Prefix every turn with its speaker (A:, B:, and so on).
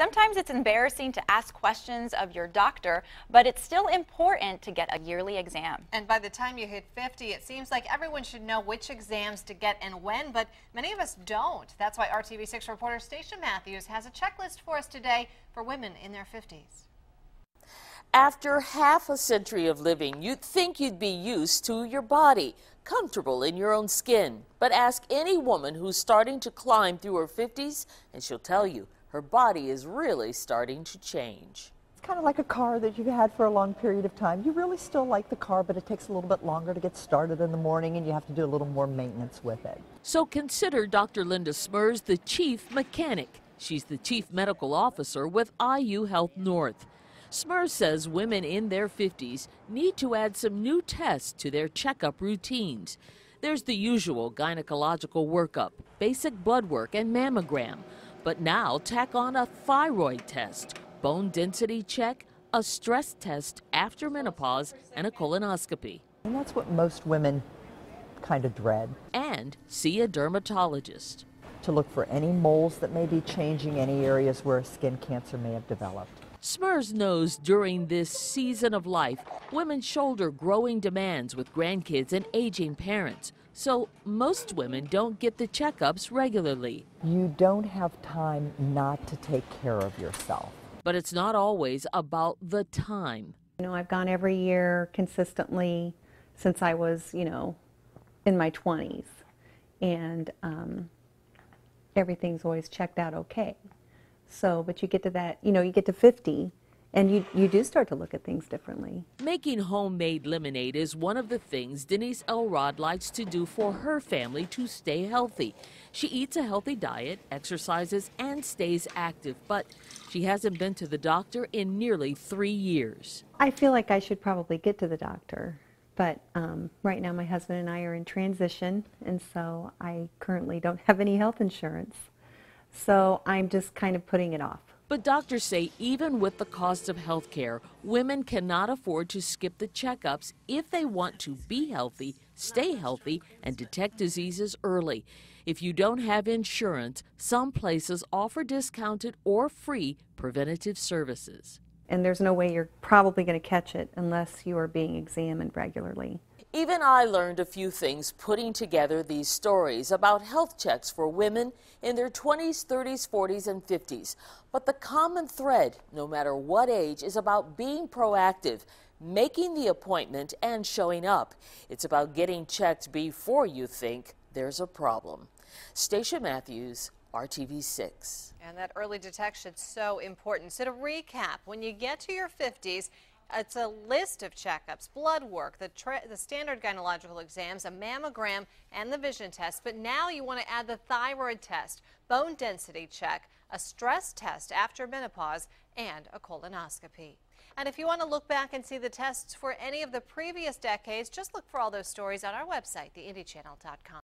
A: Sometimes it's embarrassing to ask questions of your doctor, but it's still important to get a yearly exam.
B: And by the time you hit 50, it seems like everyone should know which exams to get and when, but many of us don't. That's why RTV6 reporter Stacia Matthews has a checklist for us today for women in their 50s.
C: After half a century of living, you'd think you'd be used to your body, comfortable in your own skin. But ask any woman who's starting to climb through her 50s, and she'll tell you her body is really starting to change.
D: It's kind of like a car that you've had for a long period of time. You really still like the car, but it takes a little bit longer to get started in the morning, and you have to do a little more maintenance with it.
C: So consider Dr. Linda Smers the chief mechanic. She's the chief medical officer with IU Health North. Smers says women in their 50s need to add some new tests to their checkup routines. There's the usual gynecological workup, basic blood work, and mammogram. But now tack on a thyroid test, bone density check, a stress test after menopause, and a colonoscopy.
D: And that's what most women kind of dread.
C: And see a dermatologist
D: to look for any moles that may be changing, any areas where skin cancer may have developed.
C: Smers knows during this season of life, women shoulder growing demands with grandkids and aging parents. So most women don't get the checkups regularly.
D: You don't have time not to take care of yourself.
C: But it's not always about the time.
E: I've gone every year consistently since I was, in my 20s. And everything's always checked out okay. So, but you get to that, you get to 50 and you do start to look at things differently.
C: Making homemade lemonade is one of the things Denise Elrod likes to do for her family to stay healthy. She eats a healthy diet, exercises, and stays active, but she hasn't been to the doctor in nearly 3 years.
E: I feel like I should probably get to the doctor, but right now my husband and I are in transition, and so I currently don't have any health insurance. So I'm just kind of putting it off.
C: But doctors say even with the cost of health care, women cannot afford to skip the checkups if they want to be healthy, stay healthy, and detect diseases early. If you don't have insurance, some places offer discounted or free preventative services.
E: And there's no way you're probably going to catch it unless you are being examined regularly.
C: Even I learned a few things putting together these stories about health checks for women in their 20s, 30s, 40s, and 50s. But the common thread, no matter what age, is about being proactive, making the appointment, and showing up. It's about getting checked before you think there's a problem. Stacia Matthews, RTV6.
B: And that early detection is so important. So to recap, when you get to your 50s, it's a list of checkups, blood work, the standard gynecological exams, a mammogram, and the vision test. But now you want to add the thyroid test, bone density check, a stress test after menopause, and a colonoscopy. And if you want to look back and see the tests for any of the previous decades, just look for all those stories on our website, theindychannel.com.